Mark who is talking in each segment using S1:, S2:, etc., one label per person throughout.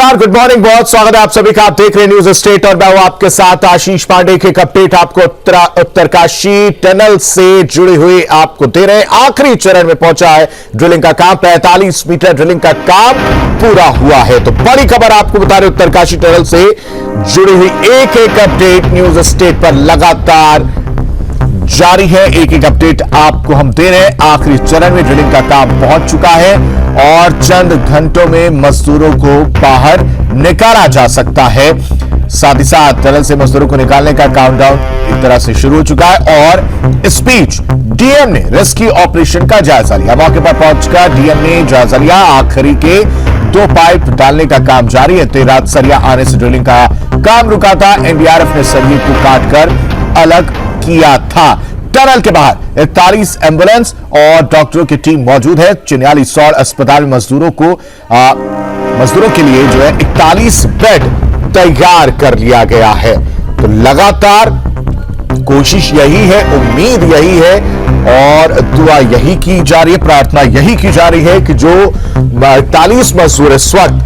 S1: नमस्कार, good morning, बहुत स्वागत है आप सभी का। आप देख रहे हैं न्यूज स्टेट और मैं हूं आपके साथ आशीष पांडे। एक अपडेट आपको उत्तरकाशी टनल से जुड़ी हुई आपको दे रहे हैं। आखिरी चरण में पहुंचा है ड्रिलिंग का काम। 45 मीटर ड्रिलिंग का काम पूरा हुआ है। तो बड़ी खबर आपको बता रहे उत्तरकाशी टनल से जुड़ी हुई एक अपडेट न्यूज स्टेट पर लगातार जारी है। एक अपडेट आपको हम दे रहे हैं। आखिरी चरण में ड्रिलिंग का काम पहुंच चुका है और चंद घंटों में मजदूरों को बाहर निकाला जा सकता है। साथ ही साथ टनल से मजदूरों को निकालने का काउंटडाउन एक तरह से शुरू हो चुका है और इस बीच डीएम ने रेस्क्यू ऑपरेशन का जायजा लिया। मौके पर पहुंचकर डीएम ने जायजा लिया। आखिरी के 2 पाइप डालने का काम जारी है। देर रात सरिया आने से ड्रिलिंग का काम रुका था। एनडीआरएफ ने सरिये को काटकर अलग किया था। टनल के बाहर 41 एम्बुलेंस और डॉक्टरों की टीम मौजूद है। चिन्याली सौर अस्पताल में मजदूरों के लिए जो है 41 बेड तैयार कर लिया गया है। तो लगातार कोशिश यही है, उम्मीद यही है और दुआ यही की जा रही है, प्रार्थना यही की जा रही है कि जो 41 मजदूर इस वक्त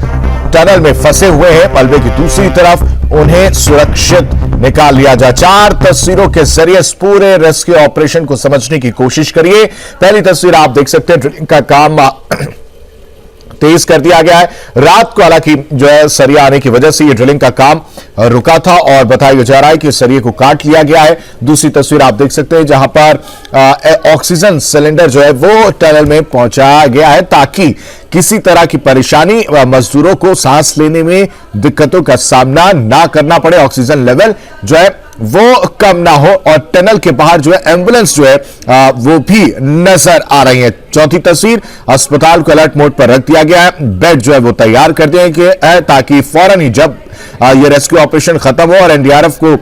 S1: टनल में फंसे हुए हैं, मलबे की दूसरी तरफ उन्हें सुरक्षित निकाल लिया जाए। 4 तस्वीरों के जरिए इस पूरे रेस्क्यू ऑपरेशन को समझने की कोशिश करिए। पहली तस्वीर आप देख सकते हैं, ड्रिलिंग का काम तेज कर दिया गया है। रात को हालांकि जो है सरिया आने की वजह से ये ड्रिलिंग का काम रुका था और बताया जा रहा है कि सरिये को काट लिया गया है। दूसरी तस्वीर आप देख सकते हैं जहां पर ऑक्सीजन सिलेंडर जो है वो टनल में पहुंचाया गया है ताकि किसी तरह की परेशानी मजदूरों को सांस लेने में दिक्कतों का सामना ना करना पड़े। ऑक्सीजन लेवल जो है वो कम ना हो और टनल के बाहर जो है एम्बुलेंस जो है वो भी नजर आ रही है। चौथी तस्वीर, अस्पताल को अलर्ट मोड पर रख दिया गया है। बेड जो है वो तैयार कर दिए गए ताकि फौरन ही जब ये रेस्क्यू ऑपरेशन खत्म हो और एनडीआरएफ को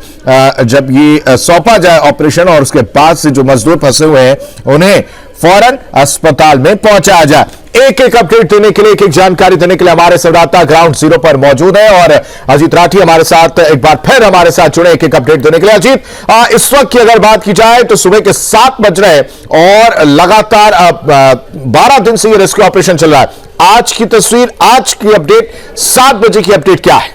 S1: जब ये सौंपा जाए ऑपरेशन और उसके बाद से जो मजदूर फंसे हुए हैं उन्हें फौरन अस्पताल में पहुंचाया जाए। एक अपडेट देने के लिए, एक जानकारी देने के लिए हमारे संवाददाता ग्राउंड जीरो पर मौजूद है और अजीत राठी हमारे साथ एक बार फिर हमारे साथ जुड़े एक अपडेट देने के लिए। अजीत, इस वक्त की अगर बात की जाए तो सुबह के 7 बज रहे हैं और लगातार 12 दिन से ये रेस्क्यू ऑपरेशन चल रहा है। आज की तस्वीर, आज की अपडेट, 7 बजे की अपडेट क्या है?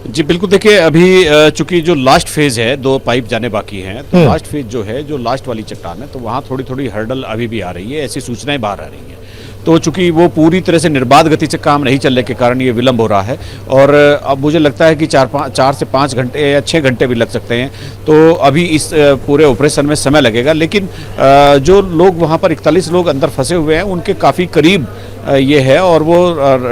S2: जी बिल्कुल, देखिए अभी चूंकि जो लास्ट फेज है, 2 पाइप जाने बाकी हैं, तो लास्ट फेज जो है, जो लास्ट वाली चट्टान है, तो वहाँ थोड़ी हर्डल अभी भी आ रही है, ऐसी सूचनाएं बाहर आ रही हैं। तो चूंकि वो पूरी तरह से निर्बाध गति से काम नहीं चलने के कारण ये विलंब हो रहा है और अब मुझे लगता है कि 4 से 5 घंटे या 6 घंटे भी लग सकते हैं। तो अभी इस पूरे ऑपरेशन में समय लगेगा, लेकिन जो लोग वहाँ पर 41 लोग अंदर फंसे हुए हैं उनके काफ़ी करीब ये है और वो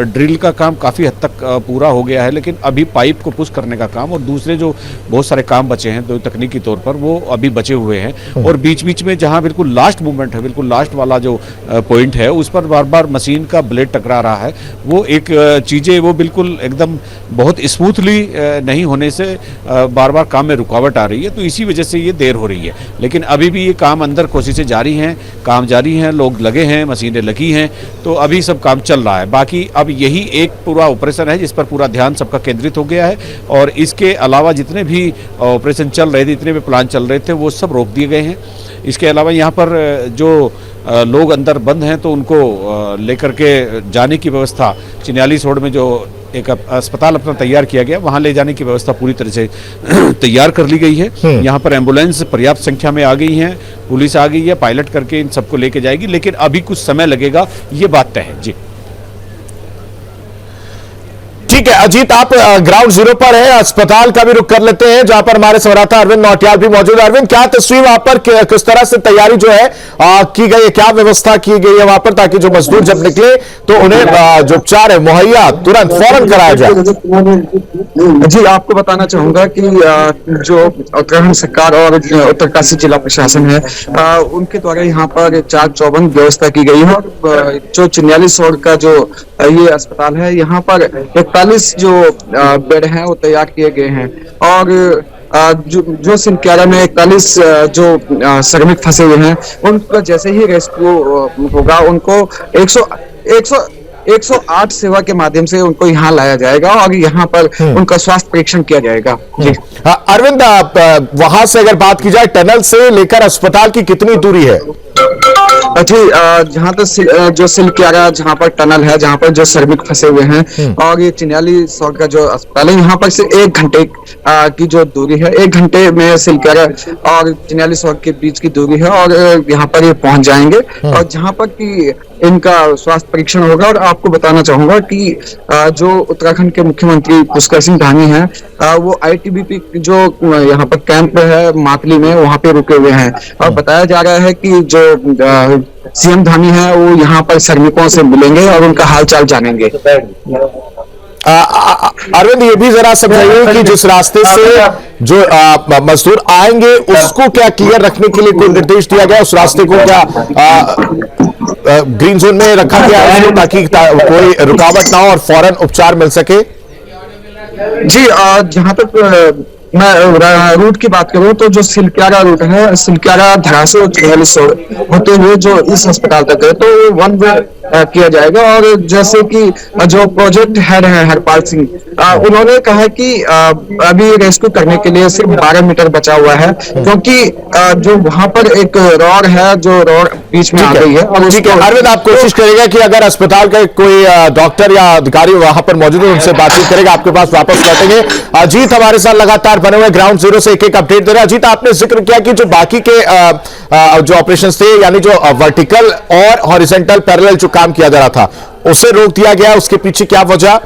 S2: ड्रिल का काम काफ़ी हद तक पूरा हो गया है, लेकिन अभी पाइप को पुश करने का काम और दूसरे जो बहुत सारे काम बचे हैं तो तकनीकी तौर पर वो अभी बचे हुए हैं। और बीच बीच में जहाँ बिल्कुल लास्ट मूवमेंट है, बिल्कुल लास्ट वाला जो पॉइंट है, उस पर बार बार मशीन का ब्लेड टकरा रहा है। वो एक चीज़ें वो बिल्कुल एकदम बहुत स्मूथली नहीं होने से बार बार काम में रुकावट आ रही है, तो इसी वजह से ये देर हो रही है। लेकिन अभी भी ये काम अंदर कोशिशें जारी हैं, काम जारी हैं, लोग लगे हैं, मशीनें लगी हैं, तो अभी सब काम चल रहा है। बाकी अब यही एक पूरा ऑपरेशन है जिस पर पूरा ध्यान सबका केंद्रित हो गया है और इसके अलावा जितने भी ऑपरेशन चल रहे थे, जितने भी प्लान चल रहे थे, वो सब रोक दिए गए हैं। इसके अलावा यहाँ पर जो लोग अंदर बंद हैं तो उनको लेकर के जाने की व्यवस्था चिन्याली सौड़ में जो एक अस्पताल अपना तैयार किया गया, वहाँ ले जाने की व्यवस्था पूरी तरह से तैयार कर ली गई है। यहाँ पर एम्बुलेंस पर्याप्त संख्या में आ गई हैं, पुलिस आ गई है, पायलट करके इन सबको लेके जाएगी, लेकिन अभी कुछ समय लगेगा, ये बात तय है। जी
S1: ठीक है अजीत, आप ग्राउंड जीरो पर हैं, अस्पताल का भी रुख कर लेते हैं जहां पर हमारे संवाददाता अरविंद नौटियाल भी मौजूद है। अरविंद, क्या तस्वीर वहां पर, किस तरह से तैयारी जो है की गई है, क्या व्यवस्था की गई है वहां पर ताकि जो मजदूर जब निकले तो उन्हें जो उपचार है मुहैया तुरंत फौरन कराया जाए?
S3: जी, आपको बताना चाहूंगा कि जो उत्तराखंड सरकार और उत्तरकाशी जिला प्रशासन है उनके द्वारा यहाँ पर 4 चौबंद व्यवस्था की गई है। जो चिन्याली सौड़ का जो ये अस्पताल है, यहाँ पर 41 जो बेड हैं वो तैयार किए गए हैं और जो सिंक्यारा में 41 जो श्रमिक फंसे हुए हैं उनका जैसे ही रेस्क्यू होगा उनको 108 सेवा के माध्यम से उनको यहाँ लाया जाएगा और यहाँ पर उनका स्वास्थ्य परीक्षण किया जाएगा। जी
S1: अरविंद, वहां से अगर बात की जाए टनल से लेकर अस्पताल की कितनी दूरी है?
S3: जी, जहाँ तक जो सिलक्यारा जहाँ पर टनल है, जहाँ पर जो श्रमिक फंसे हुए हैं, और ये चिन्याली सड़क का जो अस्पताल है, यहाँ पर से 1 घंटे की जो दूरी है, 1 घंटे में सिलक्यारा और चिन्याली सड़क के बीच की दूरी है, और यहाँ पर ये पहुंच जाएंगे, और जहाँ पर कि इनका स्वास्थ्य परीक्षण होगा। और आपको बताना चाहूंगा कि जो उत्तराखंड के मुख्यमंत्री पुष्कर सिंह धामी हैं, वो आईटीबीपी जो यहाँ पर कैंप है मातली में, वहाँ पे रुके हुए हैं, और बताया जा रहा है कि जो सीएम धामी है वो यहाँ पर श्रमिकों से मिलेंगे और उनका हालचाल जानेंगे।
S1: अरविंद, ये भी जरा समझाइए कि जिस रास्ते से जो मजदूर आएंगे उसको क्या क्लियर रखने के लिए कोई निर्देश दिया गया, उस रास्ते को क्या ग्रीन जोन में रखा गया है ताकि कोई रुकावट ना हो और फौरन उपचार मिल सके?
S3: जी, जहाँ तक मैं रूट की बात करूं तो जो सिलक्यारा रूट है, सिलक्यारा धरासो होते हुए जो इस अस्पताल तक है, तो वन वे किया जाएगा। और जैसे कि जो प्रोजेक्ट हेड है हरपाल सिंह, उन्होंने कहा कि अभी रेस्क्यू करने के लिए सिर्फ 12 मीटर बचा हुआ है, क्योंकि जो वहां पर एक रॉड है, जो रॉड बीच में आ गई है। और
S1: ठीक है अरविंद, आप कोशिश करेगा कि अगर अस्पताल का कोई डॉक्टर या अधिकारी वहां पर मौजूद है, उनसे बातचीत करेगा, आपके पास वापस लौटेंगे। अजीत हमारे साथ लगातार बने हुए ग्राउंड जीरो से एक एक अपडेट दे रहे हैं। अजीत, आपने जिक्र किया कि जो बाकी के जो ऑपरेशंस थे, यानी जो वर्टिकल और हॉरिजॉन्टल पैरेलल जो काम किया जा रहा था, उसे रोक दिया गया, उसके पीछे क्या वजह?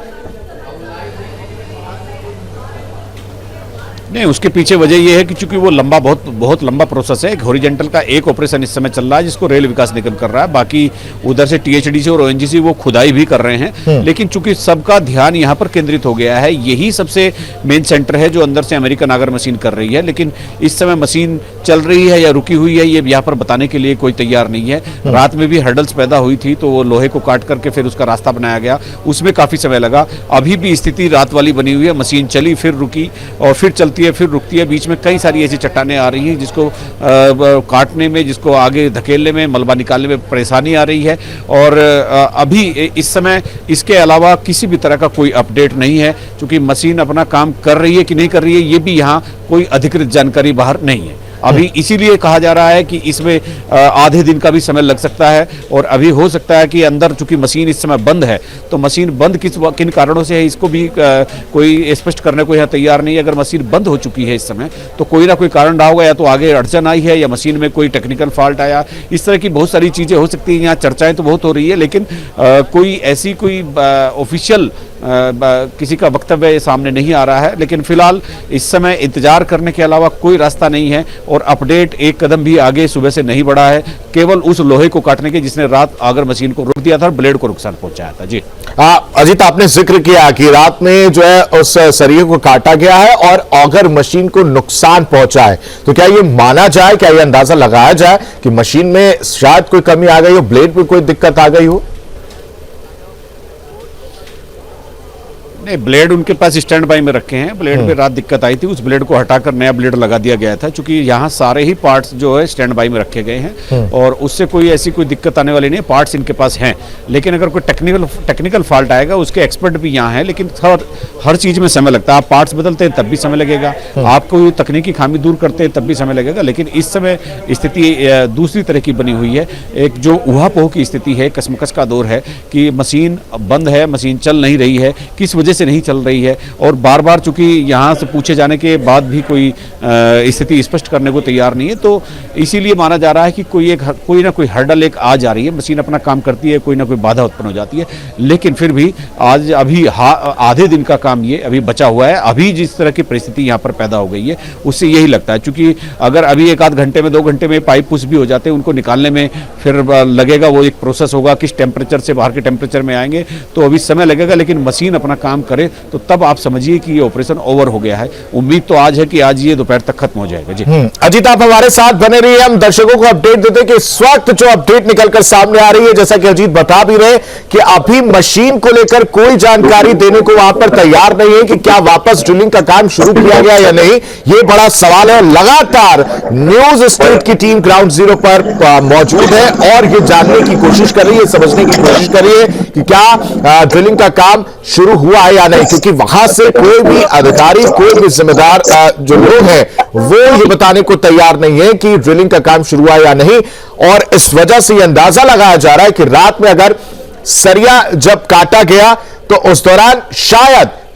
S2: नहीं, उसके पीछे वजह यह है कि चूंकि वो बहुत लंबा प्रोसेस है। एक हॉरिजॉन्टल का एक ऑपरेशन इस समय चल रहा है जिसको रेल विकास निगम कर रहा है, बाकी उधर से टीएचडीसी और ओएनजीसी वो खुदाई भी कर रहे हैं। लेकिन चूंकि सबका ध्यान यहाँ पर केंद्रित हो गया है, यही सबसे मेन सेंटर है जो अंदर से अमेरिकन आगर मशीन कर रही है। लेकिन इस समय मशीन चल रही है या रुकी हुई है, ये यहाँ पर बताने के लिए कोई तैयार नहीं है। रात में भी हर्डल्स पैदा हुई थी, तो वो लोहे को काट करके फिर उसका रास्ता बनाया गया, उसमें काफी समय लगा। अभी भी स्थिति रात वाली बनी हुई है, मशीन चली फिर रुकी और फिर चलती है फिर रुकती है। बीच में कई सारी ऐसी चट्टानें आ रही हैं जिसको काटने में, जिसको आगे धकेलने में, मलबा निकालने में परेशानी आ रही है। और अभी इस समय इसके अलावा किसी भी तरह का कोई अपडेट नहीं है, क्योंकि मशीन अपना काम कर रही है कि नहीं कर रही है, ये भी यहाँ कोई अधिकृत जानकारी बाहर नहीं है। अभी इसीलिए कहा जा रहा है कि इसमें आधे दिन का भी समय लग सकता है, और अभी हो सकता है कि अंदर चूंकि मशीन इस समय बंद है, तो मशीन बंद किन कारणों से है इसको भी कोई स्पष्ट करने को यहाँ तैयार नहीं है। अगर मशीन बंद हो चुकी है इस समय, तो कोई ना कोई कारण रहा होगा, या तो आगे अड़चन आई है या मशीन में कोई टेक्निकल फॉल्ट आया, इस तरह की बहुत सारी चीजें हो सकती हैं। यहाँ चर्चाएं तो बहुत हो रही है, लेकिन कोई ऐसी कोई ऑफिशियल किसी का वक्तव्य सामने नहीं आ रहा है। लेकिन फिलहाल इस समय इंतजार करने के अलावा कोई रास्ता नहीं है, और अपडेट एक कदम भी आगे सुबह से नहीं बढ़ा है, केवल उस लोहे को काटने के जिसने रात आगर मशीन को रोक दिया था और ब्लेड को नुकसान पहुंचाया था। जी
S1: अजीत, आपने जिक्र किया कि रात में जो है उस सरिये को काटा गया है और ऑगर मशीन को नुकसान पहुंचा है, तो क्या ये माना जाए, क्या ये अंदाजा लगाया जाए कि मशीन में शायद कोई कमी आ गई हो, ब्लेड में कोई दिक्कत आ गई हो?
S2: नहीं, ब्लेड उनके पास स्टैंड बाई में रखे हैं। ब्लेड पे रात दिक्कत आई थी, उस ब्लेड को हटाकर नया ब्लेड लगा दिया गया था, क्योंकि यहाँ सारे ही पार्ट्स जो है स्टैंड बाई में रखे गए हैं, और उससे कोई ऐसी कोई दिक्कत आने वाली नहीं है। पार्ट्स इनके पास हैं, लेकिन अगर कोई टेक्निकल फॉल्ट आएगा, उसके एक्सपर्ट भी यहाँ हैं, लेकिन हर चीज में समय लगता है। आप पार्ट्स बदलते हैं तब भी समय लगेगा, आप कोई तकनीकी खामी दूर करते हैं तब भी समय लगेगा। लेकिन इस समय स्थिति दूसरी तरह की बनी हुई है, एक जो ऊहापोह की स्थिति है, कसमकस का दौर है कि मशीन बंद है, मशीन चल नहीं रही है, किस वजह से नहीं चल रही है, और बार बार चूंकि यहाँ से पूछे जाने के बाद भी कोई स्थिति स्पष्ट करने को तैयार नहीं है। तो इसीलिए माना जा रहा है कि कोई ना कोई हर्डल एक आ जा रही है। मशीन अपना काम करती है, कोई ना कोई बाधा उत्पन्न हो जाती है, लेकिन फिर भी आज अभी आधे दिन का काम ये अभी बचा हुआ है। अभी जिस तरह की परिस्थिति यहाँ पर पैदा हो गई है, उससे यही लगता है, क्योंकि अगर अभी 1 आध घंटे में 2 घंटे में पाइप पुश भी हो जाते हैं, उनको निकालने में फिर लगेगा, वो एक प्रोसेस होगा, किस टेम्परेचर से बाहर के टेम्परेचर में आएंगे, तो अभी समय लगेगा। लेकिन मशीन अपना काम करे तो तब आप समझिए कि ये ऑपरेशन ओवर हो गया है। उम्मीद तो आज है कि आज ये दोपहर तक खत्म हो जाएगा। जी
S1: अजीत, आप हमारे साथ बने रहिए, हम दर्शकों को अपडेट देते हैं कि इस वक्त जो अपडेट निकलकर सामने आ रही है, जैसा कि अजीत बता भी रहे कि अभी मशीन को लेकर कोई जानकारी देने को वहां पर तैयार नहीं है कि क्या वापस ड्रिलिंग का काम शुरू किया गया या नहीं, ये बड़ा सवाल है। लगातार न्यूज स्टेट की टीम ग्राउंड जीरो पर मौजूद है और ये जानने की कोशिश कर रही है, समझने की कोशिश कर रही है कि क्या ड्रिलिंग का काम शुरू हुआ है या नहीं, क्योंकि वहां से कोई भी अधिकारी, कोई भी जिम्मेदार जो लोग हैं वो ये बताने को तैयार नहीं है कि ड्रिलिंग का काम शुरू हुआ या नहीं। और इस वजह से यह अंदाजा लगाया जा रहा है कि रात में अगर सरिया जब काटा गया तो उस दौरान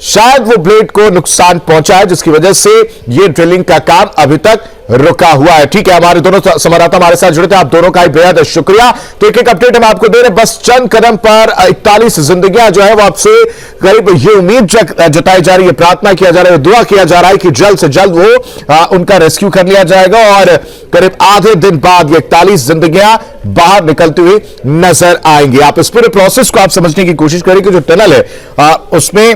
S1: शायद वो ब्लेड को नुकसान पहुंचा है, जिसकी वजह से ये ड्रिलिंग का काम अभी तक रुका हुआ है। ठीक है, हमारे दोनों संवाददाता हमारे साथ जुड़े थे, आप दोनों का ही बेहद शुक्रिया। तो एक अपडेट हम आपको दे रहे हैं, बस चंद कदम पर 41 जिंदगियां जो है वो आपसे करीब ये उम्मीद जताई जा रही है, प्रार्थना किया जा रहा है, दुआ किया जा रहा है कि जल्द से जल्द वो उनका रेस्क्यू कर लिया जाएगा और करीब आधे दिन बाद ये 41 जिंदगियां बाहर निकलती हुई नजर आएंगी। आप इस पूरे प्रोसेस को आप समझने की कोशिश करें कि जो टनल है उसमें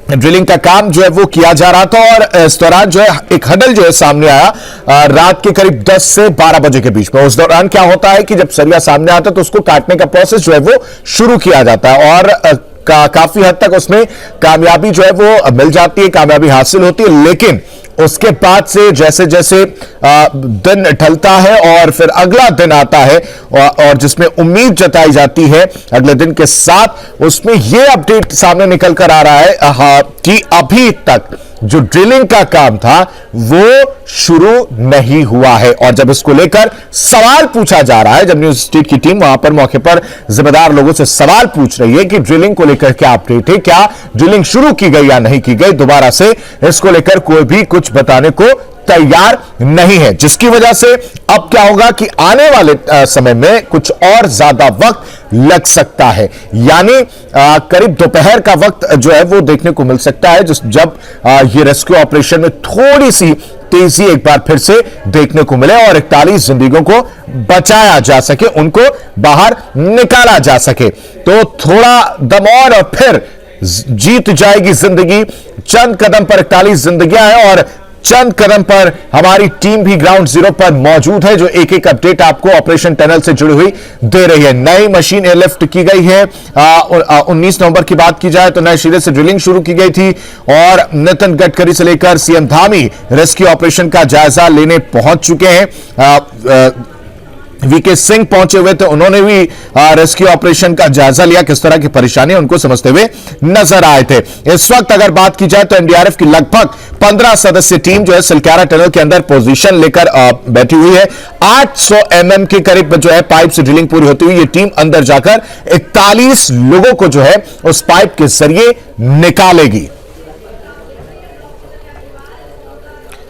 S1: ड्रिलिंग का काम जो है वो किया जा रहा था और इस दौरान जो है एक हडल जो है सामने आया रात के करीब 10 से 12 बजे के बीच में। उस दौरान क्या होता है कि जब सरिया सामने आता है तो उसको काटने का प्रोसेस जो है वो शुरू किया जाता है और काफी हद तक उसमें कामयाबी जो है वो मिल जाती है, कामयाबी हासिल होती है। लेकिन उसके बाद से जैसे जैसे दिन ढलता है और फिर अगला दिन आता है और जिसमें उम्मीद जताई जाती है अगले दिन के साथ, उसमें यह अपडेट सामने निकल कर आ रहा है कि अभी तक जो ड्रिलिंग का काम था वो शुरू नहीं हुआ है। और जब इसको लेकर सवाल पूछा जा रहा है, जब न्यूज स्ट्रीट की टीम वहां पर मौके पर जिम्मेदार लोगों से सवाल पूछ रही है कि ड्रिलिंग को लेकर क्या अपडेट है, क्या ड्रिलिंग शुरू की गई या नहीं की गई, दोबारा से इसको लेकर कोई भी कुछ बताने को तैयार नहीं है, जिसकी वजह से अब क्या होगा कि आने वाले समय में कुछ और ज्यादा वक्त लग सकता है। यानी करीब दोपहर का वक्त जो है वो देखने को मिल सकता है जब ये रेस्क्यू ऑपरेशन में थोड़ी सी तेजी एक बार फिर से देखने को मिले और 41 जिंदगियों को बचाया जा सके, उनको बाहर निकाला जा सके। तो थोड़ा दम और फिर जीत जाएगी जिंदगी। चंद कदम पर 41 जिंदगियां हैं और चंद कदम पर हमारी टीम भी ग्राउंड जीरो पर मौजूद है, जो एक एक अपडेट आपको ऑपरेशन टनल से जुड़ी हुई दे रही है। नई मशीन एयरलिफ्ट की गई है, 19 नवंबर की बात की जाए तो नए सिरे से ड्रिलिंग शुरू की गई थी और नितिन गडकरी से लेकर सीएम धामी रेस्क्यू ऑपरेशन का जायजा लेने पहुंच चुके हैं। वीके सिंह पहुंचे हुए थे, उन्होंने भी रेस्क्यू ऑपरेशन का जायजा लिया, किस तरह की परेशानी उनको समझते हुए नजर आए थे। इस वक्त अगर बात की जाए तो एनडीआरएफ की लगभग 15 सदस्य टीम जो है सिलक्यारा टनल के अंदर पोजीशन लेकर बैठी हुई है। 800 mm के करीब जो है पाइप से ड्रिलिंग पूरी होती हुई ये टीम अंदर जाकर 41 लोगों को जो है उस पाइप के जरिए निकालेगी।